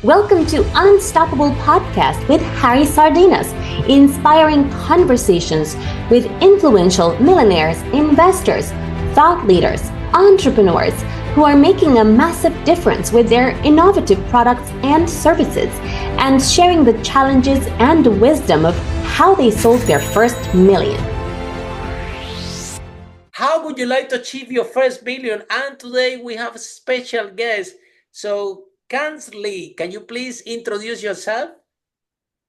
Welcome to Unstoppable Podcast with Harry Sardinas, inspiring conversations with influential millionaires, investors, thought leaders, entrepreneurs who are making a massive difference with their innovative products and services, and sharing the challenges and wisdom of how they sold their first million. How would you like to achieve your first million? And today we have a special guest. So, Kansley, can you please introduce yourself?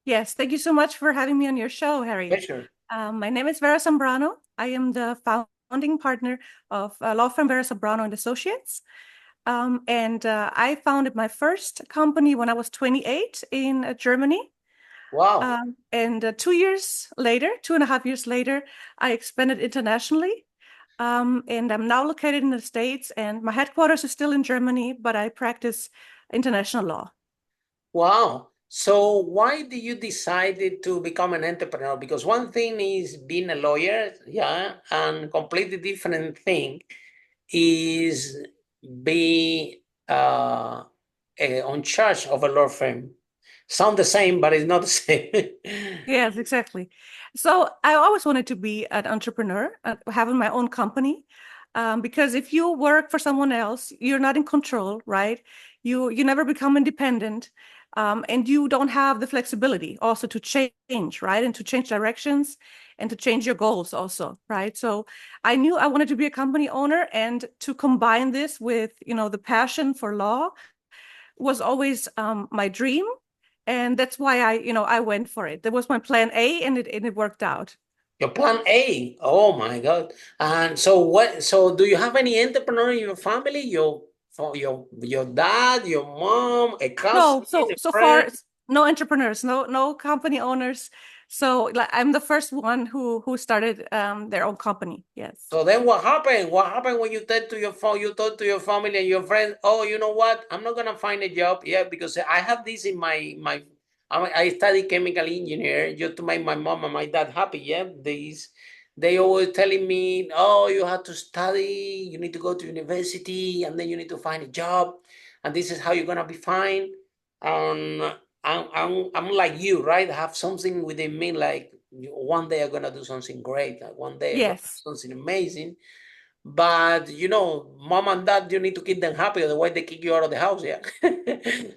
Yes, thank you so much for having me on your show, Harry. Pleasure. My name is Vera Zambrano. I am the founding partner of law firm Vera Zambrano and Associates. I founded my first company when I was 28 in Germany. Wow. 2.5 years later, I expanded internationally. And I'm now located in the States, and my headquarters is still in Germany, but I practice international law. Wow. So why did you decide to become an entrepreneur? Because one thing is being a lawyer, yeah, and completely different thing is be on charge of a law firm. Sound the same, but it's not the same. Yes, exactly. So I always wanted to be an entrepreneur, having my own company, because if you work for someone else, you're not in control, right? You never become independent, and you don't have the flexibility also to change, right? And to change directions and to change your goals also, right? So I knew I wanted to be a company owner, and to combine this with, the passion for law was always my dream. And that's why I went for it. That was my plan A, and it worked out. Your plan A. Oh my God. And so what? So do you have any entrepreneur in your family? Your dad, your mom, a cousin, No, so a so friend? far no entrepreneurs, no company owners. So like I'm the first one who started their own company. Yes. So then what happened? What happened when you talk to your phone, you talk to your family and your friends, oh, you know what? I'm not gonna find a job. Yeah, because I have this in I study chemical engineer just to make my mom and my dad happy. Yeah, they always telling me, oh, you have to study, you need to go to university, and then you need to find a job, and this is how you're gonna be fine. Um, I'm like you, right? I have something within me like one day I'm gonna do something great. Like one day I'm gonna do Yes. something amazing. But mom and dad, you need to keep them happy, otherwise they kick you out of the house. Yeah.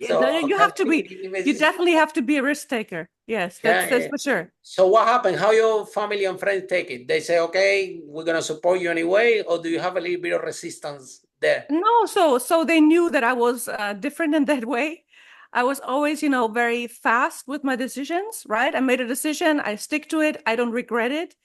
So You have to be. You definitely have to be a risk taker. Yes, that's for sure. So what happened? How your family and friends take it? They say, okay, we're gonna support you anyway, or do you have a little bit of resistance there? No, so they knew that I was different in that way. I was always, very fast with my decisions, right? I made a decision, I stick to it, I don't regret it.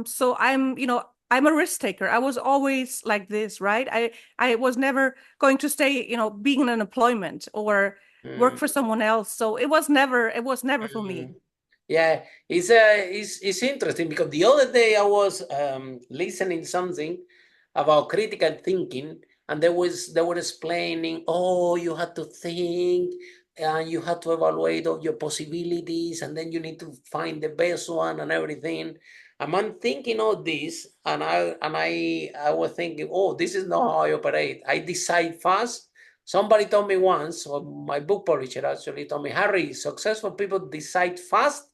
So I'm a risk taker. I was always like this, right? I was never going to stay, being in an employment or work for someone else. So it was never for me. Yeah, it's interesting because the other day I was listening something about critical thinking, and they were explaining, oh, you have to think and you have to evaluate all your possibilities, and then you need to find the best one and everything. And I'm thinking all this, and I was thinking, oh, this is not how I operate. I decide fast. Somebody told me once, or my book publisher actually told me, Harry, successful people decide fast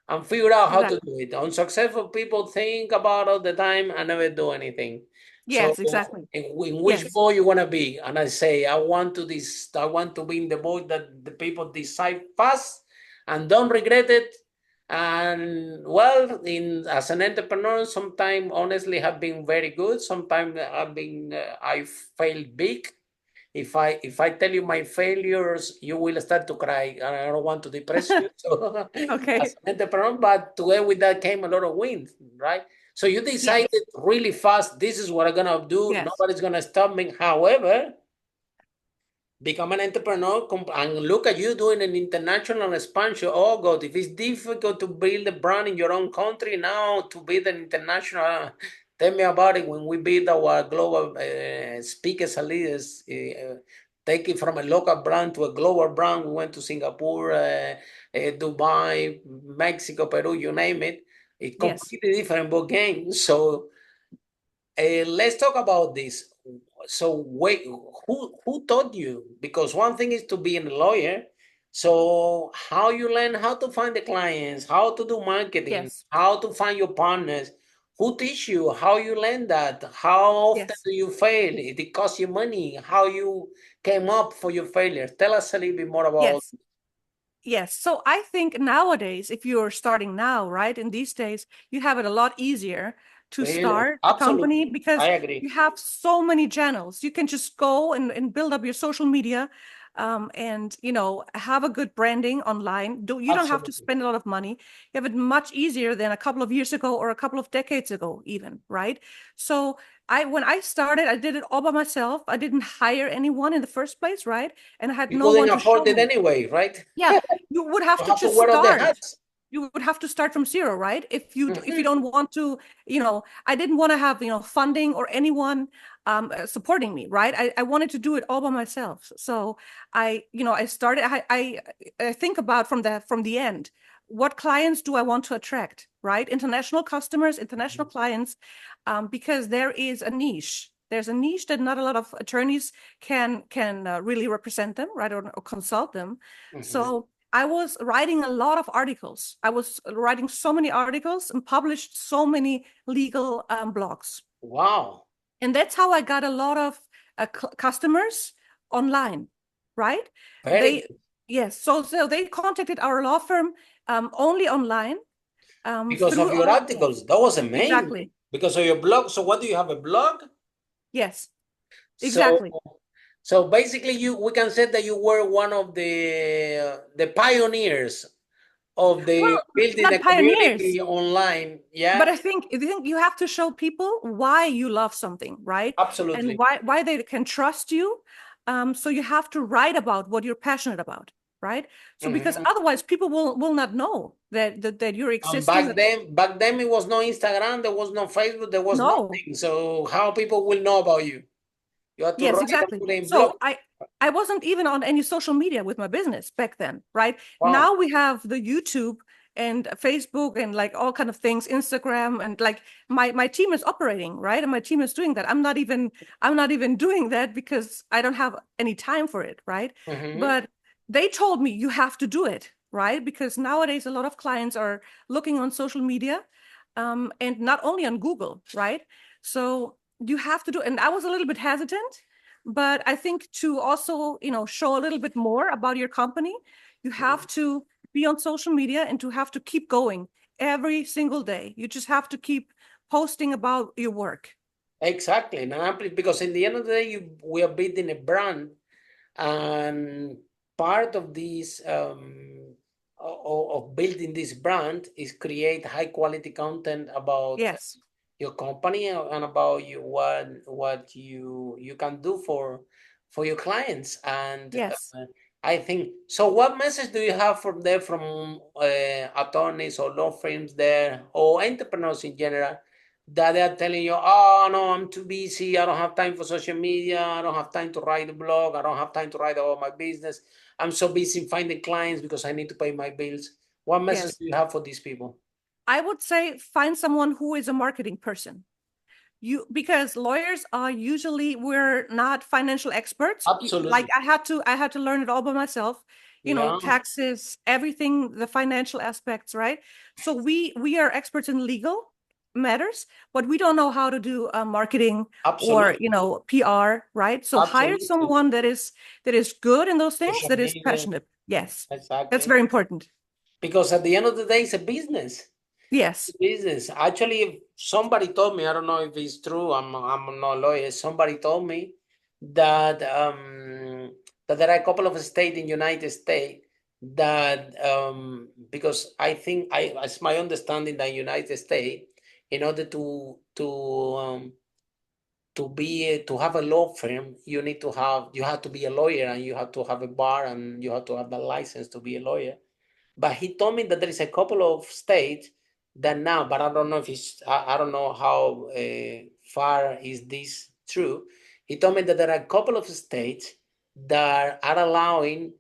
and figure out how to do it. Unsuccessful people think about all the time and never do anything. So Yes, exactly. in which Yes. boat you want to be? And I say, I want to be in the boat that the people decide fast and don't regret it. And well, as an entrepreneur, sometimes honestly have been very good. Sometimes I failed big. If I tell you my failures, you will start to cry, and I don't want to depress you. So, Okay. as an entrepreneur, but together with that came a lot of wins, right? So you decided Yes. really fast. This is what I'm gonna do. Yes. Nobody's gonna stop me. However, become an entrepreneur and look at you doing an international expansion. Oh God, if it's difficult to build a brand in your own country, now to build an international. Tell me about it when we build our global speakers and leaders. Take it from a local brand to a global brand. We went to Singapore, Dubai, Mexico, Peru, you name it. It's Yes. completely different ball game. So let's talk about this. so wait, who taught you? Because one thing is to be a lawyer. So how you learn how to find the clients, how to do marketing, Yes. how to find your partners, who teach you, how you learn that, how often Yes. do you fail? It costs you money, how you came up for your failure. Tell us a little bit more about Yes. Yes. So I think nowadays, if you're starting now, right, in these days, you have it a lot easier to really. start a company Absolutely, I because agree. you have so many channels. You can just go and build up your social media, and have a good branding online. You don't have to Absolutely. spend a lot of money. You have it much easier than a couple of years ago or a couple of decades ago, even, right? So when I started, I did it all by myself. I didn't hire anyone in the first place, right? And I had You no couldn't one to show afford it me. anyway, right? Yeah, you would have You to have to just wear all the start. hats. You would have to start from zero, right? If you Mhm. don't want to, I didn't want to have, funding or anyone supporting me, right? I wanted to do it all by myself. So I started, I think about from the end, what clients do I want to attract, right? International customers, international clients, because there is a niche. There's a niche that not a lot of attorneys can really represent them, right, or consult them. Mhm. So I was writing a lot of articles. I was writing so many articles and published so many legal blogs. Wow. And that's how I got a lot of customers online, right? Very They, good. yes. So they contacted our law firm only online Because of through your our, yes, articles. That was amazing. exactly. Because of your blog. So what do you have, a blog? Yes, So exactly. so basically we can say that you were one of the pioneers of the Well, building not the pioneers, community online. but Yeah, I think you have to show people why you love something, right? And absolutely. why they can trust you. So you have to write about what you're passionate about, right? So because Mhm. otherwise people will not know that you're And existing. back then it was no Instagram, there was no Facebook, there was No. nothing. So how people will know about you? You have to Yes, write and exactly. put in blog. So I wasn't even on any social media with my business back then, right? Wow. Now we have the YouTube and Facebook and like all kind of things, Instagram, and like my team is operating, right? And my team is doing that. I'm not even doing that because I don't have any time for it, right? Mhm. But they told me you have to do it, right? Because nowadays a lot of clients are looking on social media, and not only on Google, right? So you have to do, and I was a little bit hesitant, but I think to also, show a little bit more about your company, you have to be on social media and to have to keep going every single day. You just have to keep posting about your work. Exactly. Because in the end of the day, we are building a brand, and part of this of building this brand is create high quality content about Yes, your company and about you what you can do for your clients. And yes, I think so. What message do you have from there, from attorneys or law firms there, or entrepreneurs in general, that they are telling you, oh no, I'm too busy, I don't have time for social media, I don't have time to write a blog, I don't have time to write about my business, I'm so busy finding clients because I need to pay my bills? What message yes. do you have for these people? I would say find someone who is a marketing person. Because lawyers are usually, we're not financial experts. Like Absolutely. I had to learn it all by myself, Yeah, taxes, everything, the financial aspects, right? So we are experts in legal matters, but we don't know how to do marketing or absolutely. PR, right? So hire Absolutely. someone that is good in those things, Social that is media, passionate. Yes, that's exactly. very important. Because at the end of the day, it's a business. Yes, Business. Actually, if somebody told me, I don't know if it's true, I'm not a lawyer. Somebody told me that that there are a couple of states in United States that because I think it's my understanding that United States, in order to have a law firm, you have to be a lawyer, and you have to have a bar, and you have to have a license to be a lawyer. But he told me that there is a couple of states that now, but I don't know if I don't know how far is this true. He told me that there are a couple of states that are allowing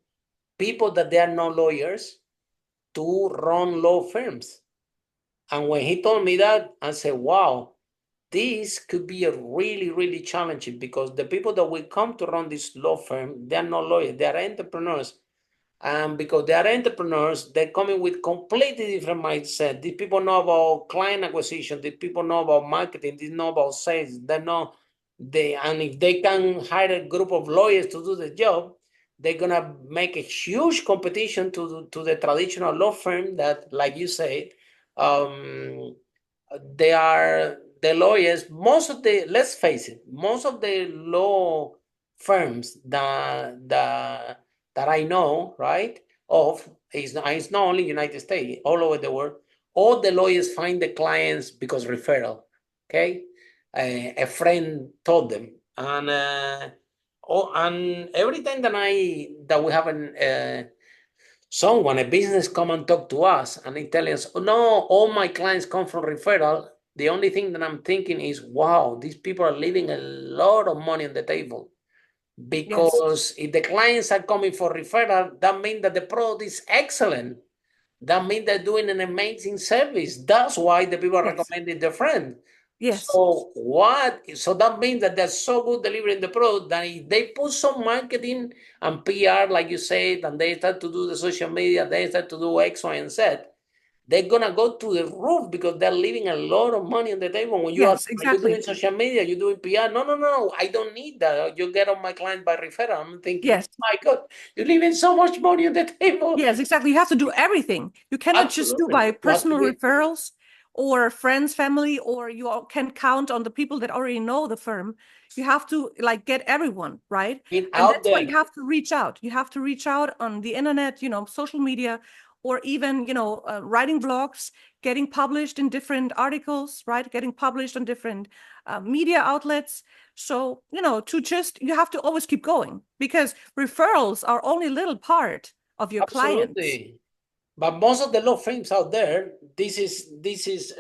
people that they are not lawyers to run law firms. And when he told me that, I said, wow, this could be a really, really challenging, because the people that will come to run this law firm, they're not lawyers, they are entrepreneurs. And because they are entrepreneurs, they're coming with completely different mindset. These people know about client acquisition. These people know about marketing. They know about sales. And if they can hire a group of lawyers to do the job, they're gonna make a huge competition to the traditional law firm that, like you said, um, they are the lawyers. Let's face it, most of the law firms that I know, right, it's not only United States, all over the world. All the lawyers find the clients because referral. Okay, a friend told them, and every time that we have someone, a business, come and talk to us, and they tell us, oh, no, all my clients come from referral. The only thing that I'm thinking is, wow, these people are leaving a lot of money on the table. Because if the clients are coming for referral, that means that the product is excellent. That means they're doing an amazing service. That's why the people are recommending their friend. Yes. So that means that they're so good delivering the product that if they put some marketing and PR, like you said, and they start to do the social media, they start to do X, Y, and Z, they're gonna go to the roof, because they're leaving a lot of money on the table. When you are doing social media, you're doing PR. No, I don't need that. You get on my client by referral. I'm thinking, Yes. my God, you're leaving so much money on the table. Yes, exactly. You have to do everything. You cannot just do by personal referrals or friends, family, or you can count on the people that already know the firm. You have to like get everyone, right? And that's why you have to reach out. You have to reach out on the internet, social media, or even, writing blogs, getting published in different articles, right? Getting published on different media outlets. So, you have to always keep going, because referrals are only a little part of your clients. But most of the law firms out there, this is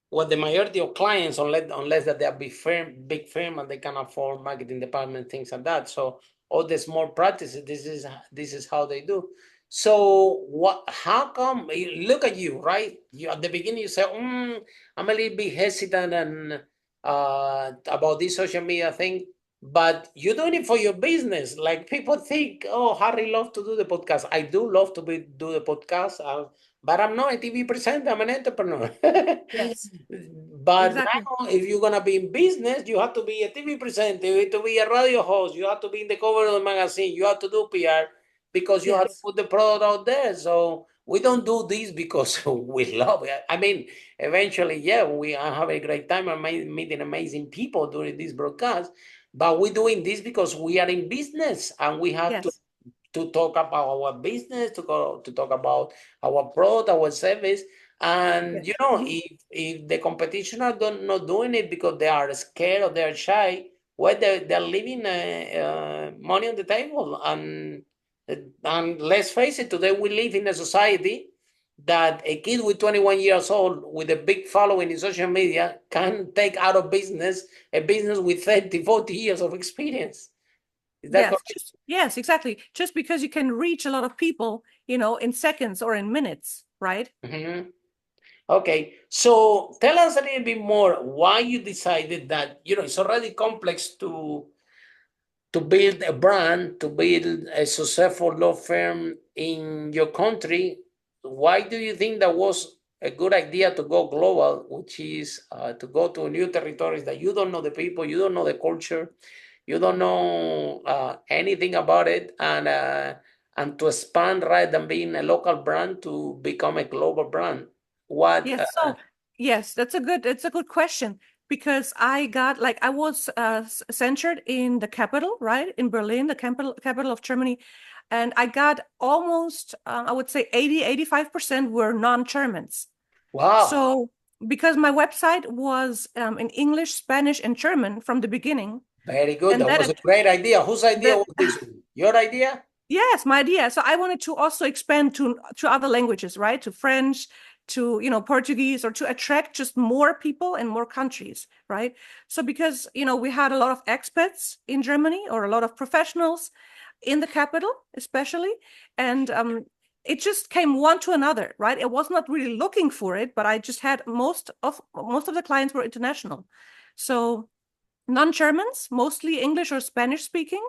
what the majority of clients, unless that they are big firm and they can afford marketing department, things like that. So all the small practices, this is how they do. So how come, look at you, right? You at the beginning you say, I'm a little bit hesitant and about this social media thing. But you're doing it for your business. Like, people think, oh, Harry loves to do the podcast. I do love to do the podcast, but I'm not a TV presenter. I'm an entrepreneur. Yes. But now, if you're gonna be in business, you have to be a TV presenter. You have to be a radio host. You have to be in the cover of the magazine. You have to do PR, because you have to put the product out there. So we don't do this because we love it. I mean, eventually, yeah, we are having a great time and meeting amazing people during this broadcast. But we're doing this because we are in business, and we have to talk about our business, to talk about our product, our service. And if the competition are not doing it because they are scared or they are shy, well, they're leaving money on the table. And let's face it, today we live in a society that a kid with 21 years old with a big following in social media can take out of business a business with 30, 40 years of experience. Is that correct? Yes, exactly. Just because you can reach a lot of people, in seconds or in minutes, right? Mm-hmm. Okay, so tell us a little bit more why you decided that, it's already complex to build a brand, to build a successful law firm in your country. Why do you think that was a good idea to go global, which is to go to new territories that you don't know the people, you don't know the culture, you don't know anything about it, and to expand rather than being a local brand to become a global brand? What? Yes, that's a good question, because I was centered in the capital, right? In Berlin, the capital of Germany. And I got almost, I would say 85% were non-Germans. Wow. So because my website was in English, Spanish, and German from the beginning. Very good. That was a great idea. Whose idea was this? Your idea? Yes, my idea. So I wanted to also expand to other languages, right? To French, to Portuguese, or to attract just more people in more countries, right? So because we had a lot of expats in Germany, or a lot of professionals in the capital especially, and it just came one to another, right? I was not really looking for it, but I just had most of the clients were international. So non-Germans, mostly English or Spanish speaking.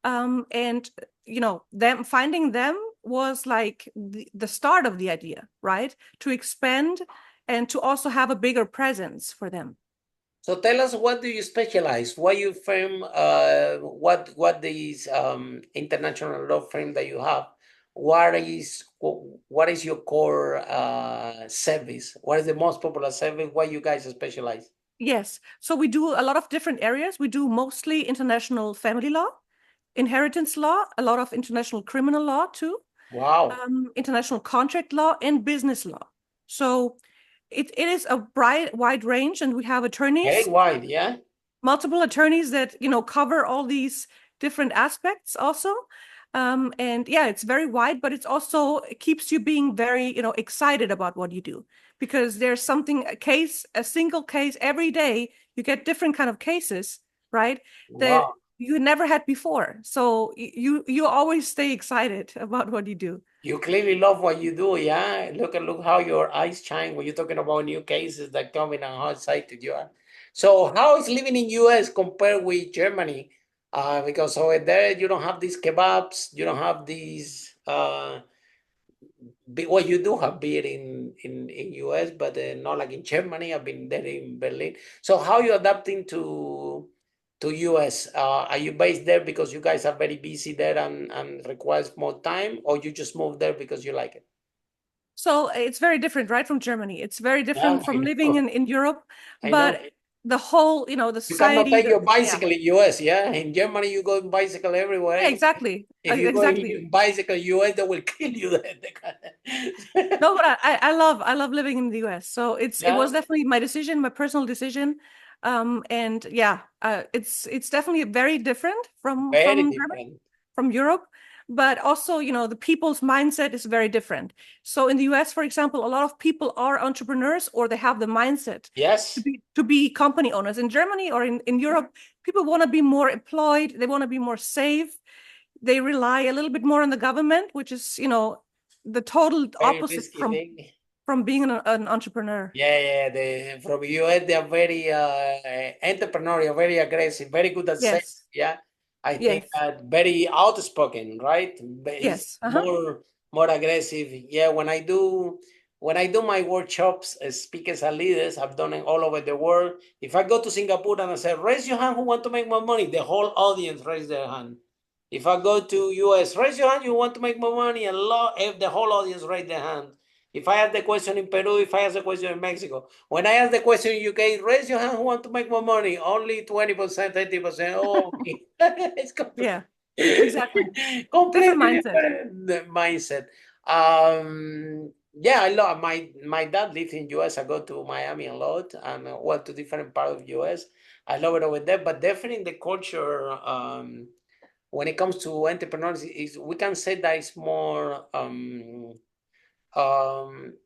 And them finding them was like the start of the idea, right? To expand and to also have a bigger presence for them. So tell us, what do you specialize? What you firm? What is international law firm that you have? What is your core service? What is the most popular service? What you guys specialize? Yes, so we do a lot of different areas. We do mostly international family law, inheritance law, a lot of international criminal law too, Wow. international contract law, and business law. So it is a wide range, and we have attorneys, Very wide, yeah. multiple attorneys that cover all these different aspects also. And yeah, it's very wide, but it keeps you being very excited about what you do, because there's a single case every day. You get different kind of cases, right? That Wow. you never had before. So you always stay excited about what you do. You clearly love what you do, yeah. Look how your eyes shine when you're talking about new cases that come in and how excited you are. So how is living in US compared with Germany? Because over there you don't have these kebabs, you don't have these well, you do have beer in US, but not like in Germany. I've been there in Berlin. So how you adapting to US? Are you based there because you guys are very busy there and requires more time, or you just moved there because you like it? So it's very different, right, from Germany. It's very Yeah, different I from living know. in Europe, I know. but the whole, the You cannot society, take your yeah. bicycle in US, yeah? In Germany, you go in bicycle everywhere. Yeah, exactly. If you go Exactly. in bicycle US, they will kill you there. No, but I love living in the US. So it was Yeah, definitely my decision, my personal decision. And yeah, it's definitely very different very from Germany, different. from Europe, but also, the people's mindset is very different. So in the US, for example, a lot of people are entrepreneurs, or they have the mindset Yes. to be company owners. In Germany or in Europe, people want to be more employed, they want to be more safe. They rely a little bit more on the government, which is, the total Very opposite risky thing. from being an entrepreneur. Yeah, from US, they are very entrepreneurial, very aggressive, very good at sales. Yes. Yeah, I think Yes. very outspoken, right? It's Yes. Uh-huh. more aggressive. Yeah, when I do my workshops as speakers and leaders, I've done it all over the world. If I go to Singapore and I say, raise your hand who want to make more money, the whole audience raise their hand. If I go to US, raise your hand, you want to make more money, and the whole audience raise their hand. If I ask the question in Peru, if I ask the question in Mexico, when I ask the question in UK, raise your hand who want to make more money. Only 20%, 30%. Oh, okay. It's Yeah. Exactly. completely Different mindset. different mindset. Yeah, I love my dad lives in US. I go to Miami a lot and went to different part of US. I love it over there, but definitely the culture. When it comes to entrepreneurs, we can say that it's more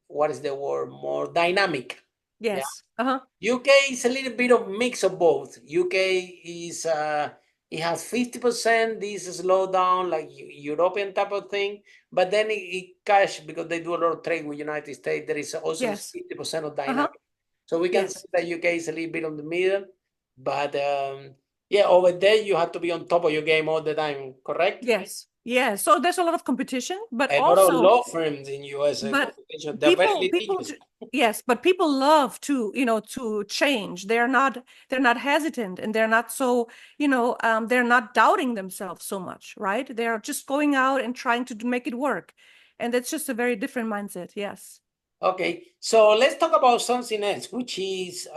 what is the word, more dynamic. Yeah, Yes. Uh-huh. UK is a little bit of mix of both. UK is it has 50% this slowdown, like European type of thing, but then it cash because they do a lot of trade with United States. There is also Yes. 50% of Uh-huh. dynamic. So we can Yes. say that UK is a little bit on the middle, but yeah, over there you have to be on top of your game all the time, correct? Yes. Yeah. So there's a lot of competition, but A lot of also, law firms in US but competition, they're very litigious. yes, but people love to change. They're not hesitant, and they're not so, they're not doubting themselves so much, right? They're just going out and trying to make it work. And that's just a very different mindset. Yes. Okay, so let's talk about something else, which is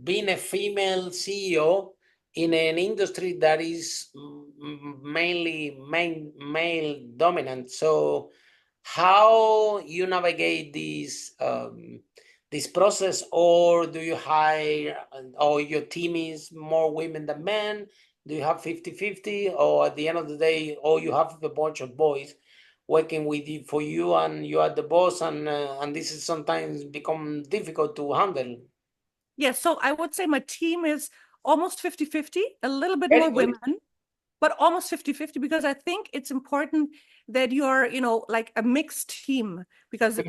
being a female CEO in an industry that is mainly male dominant. So, how you navigate this process, or do you hire, or your team is more women than men? Do you have 50-50, or at the end of the day, all you have is a bunch of boys working with you for you, and you are the boss, and this is sometimes become difficult to handle? Yes. So I would say my team is almost 50-50, a little bit Very more good. women. but almost 50-50, because I think it's important that you're, like a mixed team, because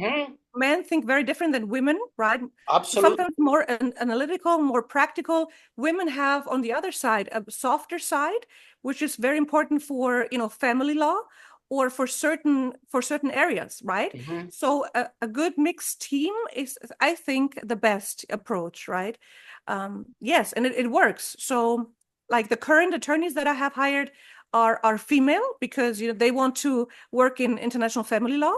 men think very different than women, right? Absolutely. Sometimes more analytical, more practical. Women have, on the other side, a softer side, which is very important for, family law or for certain areas, right? So a good mixed team is, I think, the best approach, right? Yes, and it works. So like the current attorneys that I have hired are female, because they want to work in international family law.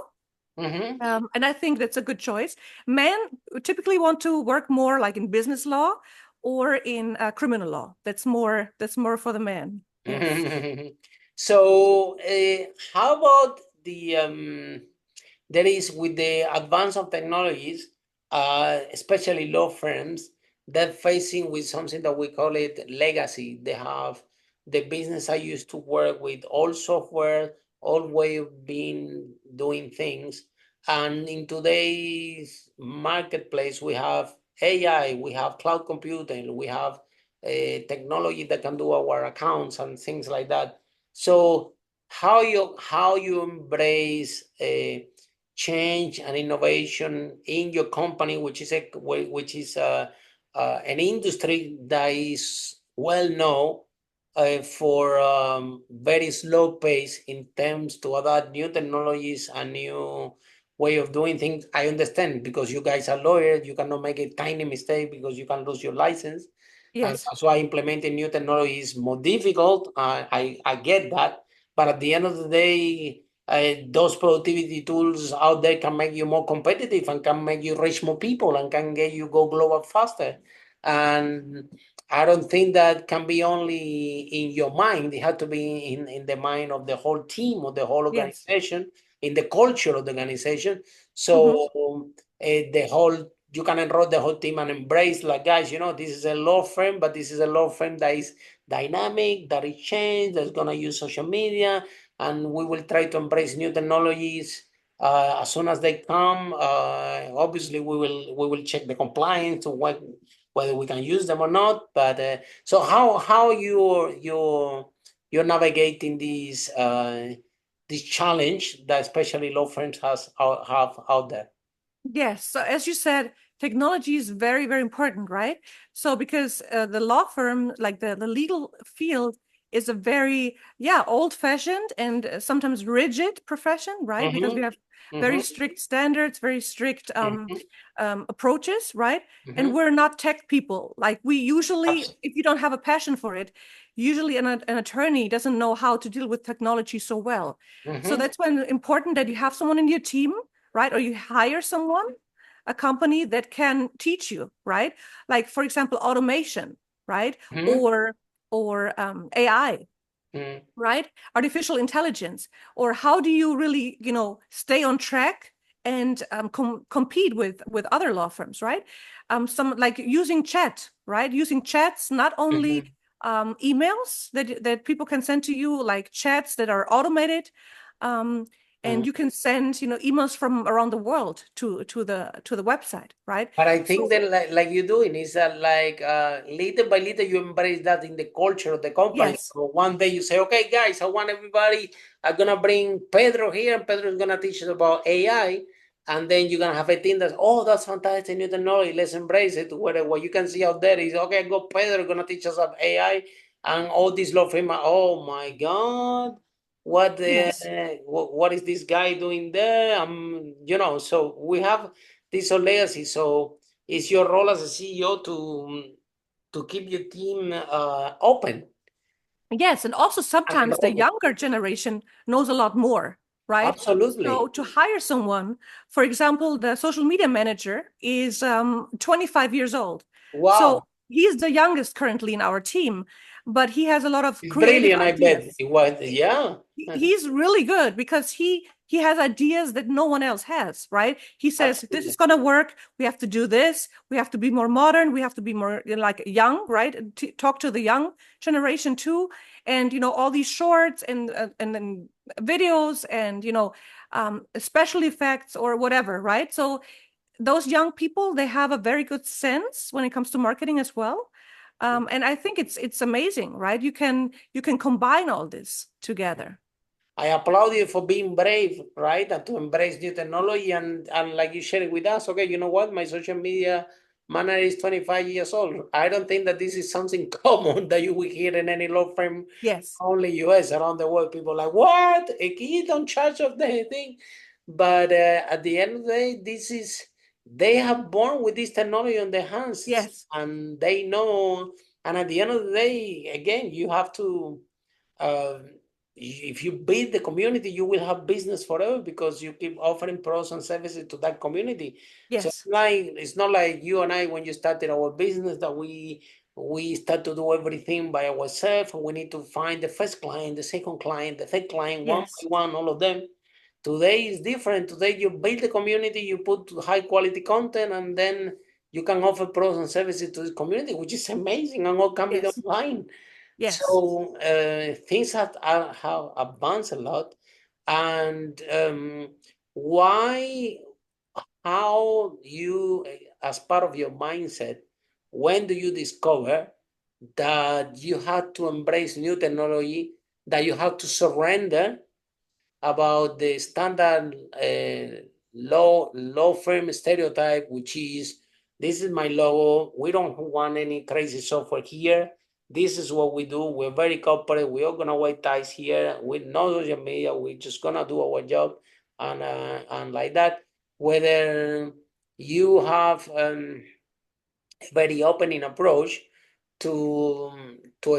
And I think that's a good choice. Men typically want to work more like in business law or in criminal law. That's more for the man. Yes. So, how about there is, with the advance of technologies, especially law firms, they're facing with something that we call it legacy. They have the business I used to work with, old software, old way of doing things. And in today's marketplace, we have AI, we have cloud computing, we have technology that can do our accounts and things like that. So how you embrace change and innovation in your company, which is an industry that is well known for very slow pace in terms to adapt new technologies and new way of doing things. I understand, because you guys are lawyers, you cannot make a tiny mistake because you can lose your license. And Yes. that's why implementing new technology is more difficult. I get that. But at the end of the day, those productivity tools out there can make you more competitive and can make you reach more people and can get you go global faster. And I don't think that can be only in your mind. It has to be in the mind of the whole team or the whole Yes. organization, in the culture of the organization. Mhm. So you can enroll the whole team and embrace, like, guys, this is a law firm, but this is a law firm that is dynamic, that is changed, that's gonna use social media, and we will try to embrace new technologies as soon as they come. Obviously, we will check the compliance to whether we can use them or not. But so how you're navigating this challenge that especially law firms have out there. Yes. So as you said, technology is very, very important, right? So because the law firm, like the legal field, is a very, old-fashioned and sometimes rigid profession, right? Because we have very strict standards, very strict approaches, right? And we're not tech people. Like we usually, if you don't have a passion for it, usually an attorney doesn't know how to deal with technology so well. So that's when important that you have someone in your team, right? Or you hire someone, a company that can teach you, right? Like, for example, automation, right? Or AI, right? Artificial intelligence. Or how do you really, stay on track and compete with other law firms, right? Some like using chat, right? Using chats, not only emails that people can send to you, like chats that are automated. And you can send, emails from around the world to the website, right? But I think So that like you're doing is that, like, little by little you embrace that in the culture of the company. yes, So one day you say, okay, guys, I want everybody. I'm gonna bring Pedro here, and Pedro is gonna teach us about AI. And then you're gonna have a team that's, oh, that's fantastic, new technology. Let's embrace it. What you can see out there is, okay, I got Pedro gonna teach us about AI, and all these law firm. Oh my God, yes. what is this guy doing there? So we have this whole legacy. So it's your role as a CEO to keep your team open. Yes, and also sometimes the younger generation knows a lot more, right? So Absolutely. to hire someone, for example, the social media manager is 25 years old. So Wow. he's the youngest currently in our team, but he has a lot of It's creative brilliant, I bet. ideas. It was, yeah. He's really good because he has ideas that no one else has, right? He says, this is Absolutely. going to work. We have to do this. We have to be more modern. We have to be more like young, right? Talk to the young generation too. And, all these shorts and then videos and, special effects or whatever, right? So those young people, they have a very good sense when it comes to marketing as well. And I think it's amazing, right? You can combine all this together. I applaud you for being brave, right? And to embrace new technology and like you shared with us, okay, you know what? My social media manager is 25 years old. I don't think that this is something common that you will hear in any law firm, Yes. only US, around the world. People are like, what? A kid on charge of the thing? But at the end of the day, they have born with this technology on their hands. Yes. And they know, and at the end of the day, again, you have to, if you build the community, you will have business forever because you keep offering products and services to that community. So Yes. it's not like you and I, when you started our business, that we start to do everything by ourselves, and we need to find the first client, the second client, the third client, one Yes. by one, all of them. Today is different. Today you build the community, you put high quality content, and then you can offer products and services to the community, which is amazing, and all can be done Yes. online. Yes. So things have advanced a lot. And how you, as part of your mindset, when do you discover that you have to embrace new technology, that you have to surrender about the standard law firm stereotype, which is, this is my logo, we don't want any crazy software here, this is what we do, we're very corporate, we're gonna wear ties here, with no social media, we're just gonna do our job, and like that. Whether you have a very opening approach to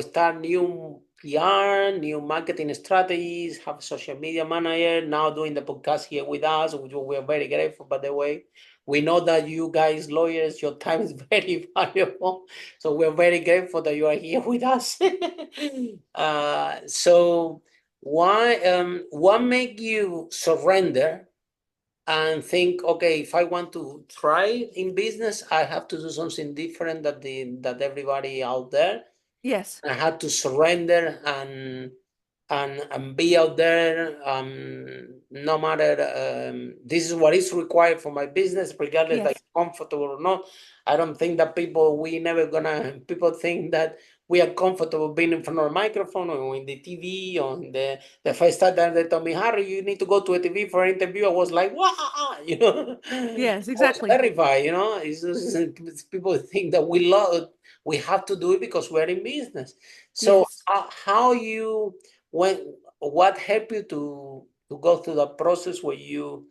start new PR, new marketing strategies, have a social media manager, now doing the podcast here with us, which we are very grateful, by the way. We know that you guys, lawyers, your time is very valuable. So we're very grateful that you are here with us. So what make you surrender and think, okay, if I want to try in business, I have to do something different that everybody out there. Yes. I had to surrender and be out there. No matter this is what is required for my business, regardless that Yes. it's comfortable or not. I don't think that people think that we are comfortable being in front of a microphone or in the TV or in the first time that they told me, Harry, you need to go to a TV for an interview. I was like, wow, Yes, I was exactly. terrified, It's just, people think that we have to do it because we're in business. So Yes. what helped you to go through the process where you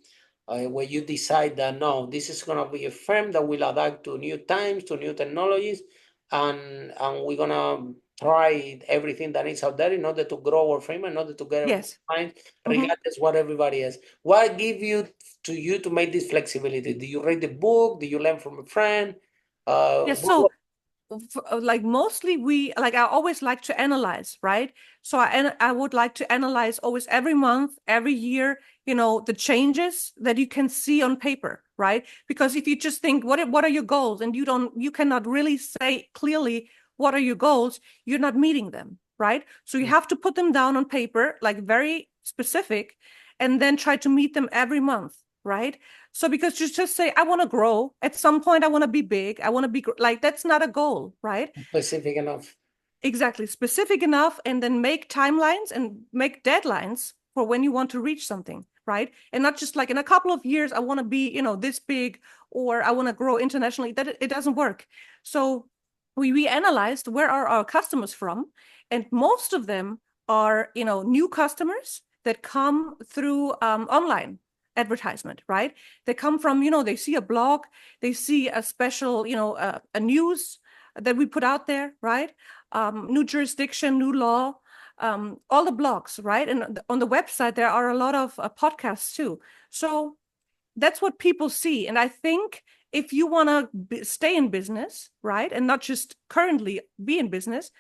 decide that no, this is gonna be a firm that will adapt to new times, to new technologies, and we're gonna try everything that is out there in order to grow our firm, in order to get more Yes. clients, Mhm. regardless what everybody has. What give you to make this flexibility? Do you read the book? Do you learn from a friend? Yes. So like mostly I always like to analyze, right? So I would like to analyze always every month, every year, the changes that you can see on paper, right? Because if you just think what are your goals, and you cannot really say clearly what are your goals, you're not meeting them, right? So you have to put them down on paper, like very specific, and then try to meet them every month, right? So because you just say, I want to grow. At some point, I want to be big. I want to be like, that's not a goal, right? specific enough? Exactly. Specific enough, and then make timelines and make deadlines for when you want to reach something, right? And not just like in a couple of years, I want to be, this big, or I want to grow internationally. That it doesn't work. So we analyzed where are our customers from, and most of them are, new customers that come through online advertisement, right? They come from, they see a blog, they see a special, a news that we put out there, right? New jurisdiction, new law, all the blogs, right? And on the website, there are a lot of podcasts too. So that's what people see. And I think if you want to stay in business, right, and not just currently be in business,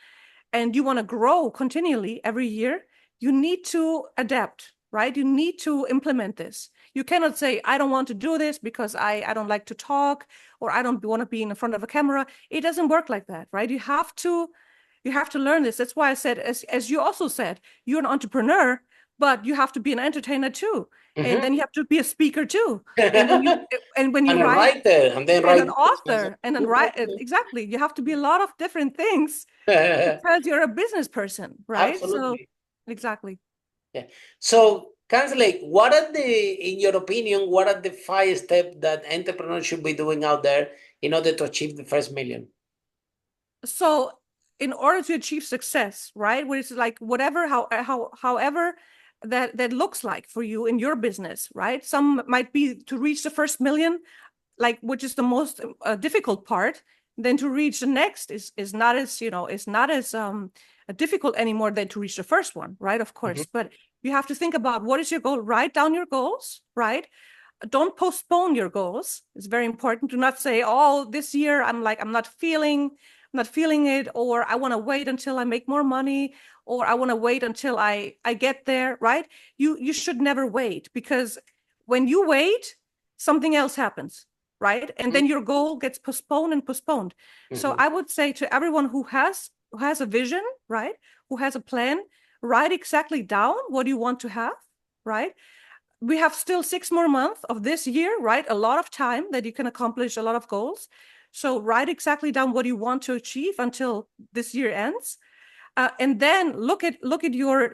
and you want to grow continually every year, you need to adapt, right? You need to implement this. You cannot say, I don't want to do this because I don't like to talk, or I don't want to be in front of a camera. It doesn't work like that, right? You have to learn this. That's why I said, as you also said, you're an entrepreneur, but you have to be an entertainer too. And then you have to be a speaker too. And when you And a write, writer, and then and write an author, and then write, exactly. You have to be a lot of different things because you're a business person, right? So Absolutely. exactly. Yeah. So, Kansley, what are in your opinion, what are the 5 steps that entrepreneurs should be doing out there in order to achieve the first million? So in order to achieve success, right, which is like whatever, however that looks like for you in your business, right? Some might be to reach the first million, like, which is the most difficult part. Then to reach the next is not as, is not as difficult anymore than to reach the first one, right? Of course. But you have to think about what is your goal. Write down your goals, right? Don't postpone your goals. It's very important. Do not say, oh, this year I'm not feeling it, or I want to wait until I make more money, or I want to wait until I get there, right? You should never wait, because when you wait, something else happens, right? And then your goal gets postponed and postponed. So I would say to everyone who has a vision, right? Who has a plan, write exactly down what you want to have, right? We have still 6 more months of this year, right? A lot of time that you can accomplish a lot of goals. So write exactly down what you want to achieve until this year ends, and then look at your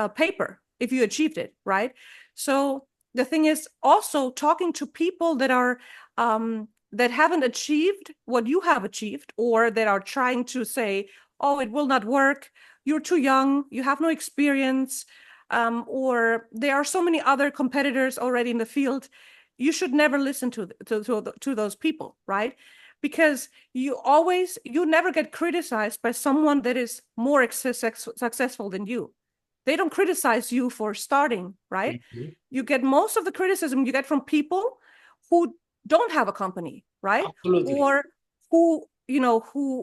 paper if you achieved it, right? So the thing is also talking to people that are that haven't achieved what you have achieved, or that are trying to say, oh, it will not work, you're too young, you have no experience, or there are so many other competitors already in the field. You should never listen to those people, right? Because you never get criticized by someone that is more successful than you. They don't criticize you for starting, right? You get most of the criticism you get from people who don't have a company, right? Absolutely. Or who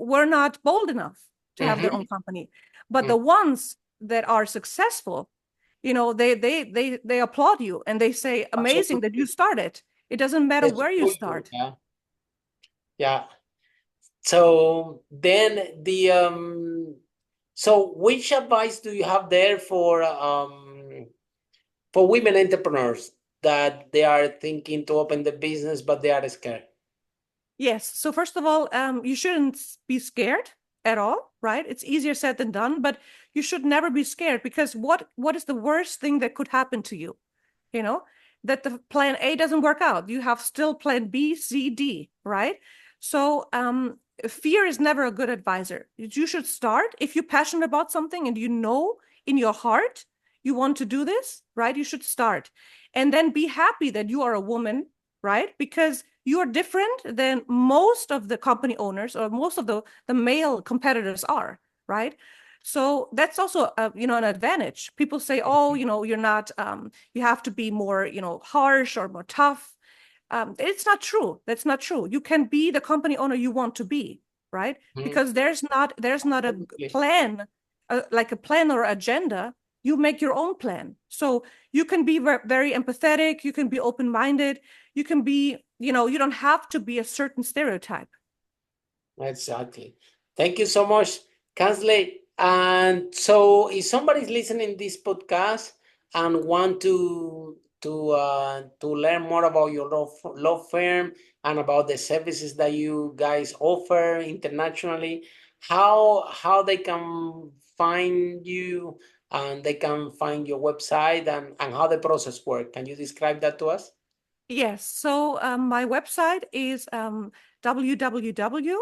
were not bold enough to have their own company. But the ones that are successful, they applaud you, and they say, amazing that you started. It doesn't matter where you start. Yeah. So then so which advice do you have there for women entrepreneurs that they are thinking to open the business but they are scared? Yes. So first of all, you shouldn't be scared at all, right? It's easier said than done, but you should never be scared, because what is the worst thing that could happen to you? That the plan A doesn't work out. You have still plan B, C, D, right? So fear is never a good advisor. You should start. If you're passionate about something and you know in your heart you want to do this, right? You should start. And then be happy that you are a woman, right? Because you are different than most of the company owners, or most of the male competitors are, right? So that's also an advantage. People say, oh, you're not, you have to be more, harsh or more tough. It's not true. That's not true. You can be the company owner you want to be, right? Because there's not a plan, like a plan or agenda. You make your own plan. So you can be very empathetic. You can be open-minded. You can be, you don't have to be a certain stereotype. Exactly. Thank you so much, Kansley. And so if somebody's listening this podcast and want to learn more about your law firm and about the services that you guys offer internationally, how they can find you, and they can find your website, and how the process works. Can you describe that to us? Yes. So my website is www,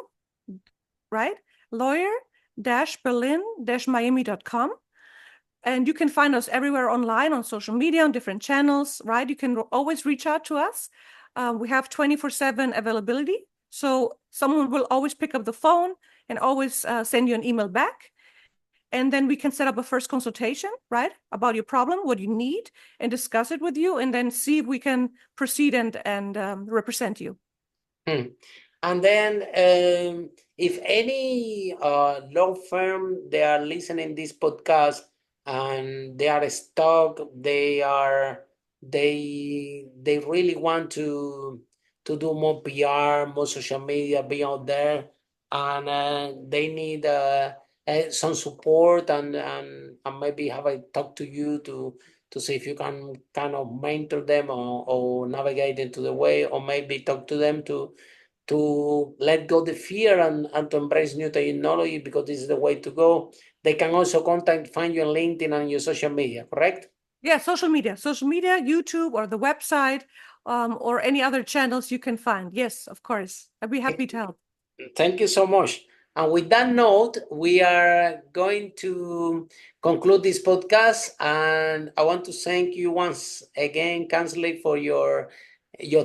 right? lawyer-berlin-miami.com. And you can find us everywhere online, on social media, on different channels, right? You can always reach out to us. We have 24/7 availability. So someone will always pick up the phone and always send you an email back. And then we can set up a first consultation, right? About your problem, what you need, and discuss it with you, and then see if we can proceed and represent you. And then if any law firm, they are listening this podcast and they are stuck, they really want to do more PR, more social media, be out there, and they need some support and maybe have a talk to you to see if you can kind of mentor them or navigate into the way, or maybe talk to them to let go the fear and to embrace new technology, because this is the way to go. They can also find you on LinkedIn and your social media, correct? Yeah, social media, YouTube, or the website, or any other channels you can find. Yes, of course. I'd be happy to help. Thank you so much. And with that note, we are going to conclude this podcast. And I want to thank you once again, Kansley, for your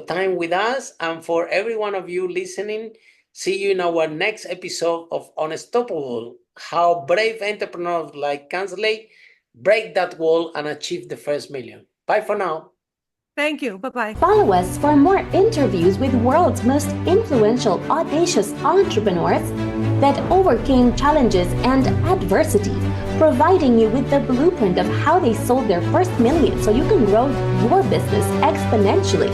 time with us, and for every one of you listening. See you in our next episode of Unstoppable: How Brave Entrepreneurs like Kansley break that wall and achieve the first million. Bye for now. Thank you. Bye-bye. Follow us for more interviews with world's most influential, audacious entrepreneurs that overcame challenges and adversity, providing you with the blueprint of how they sold their first million so you can grow your business exponentially.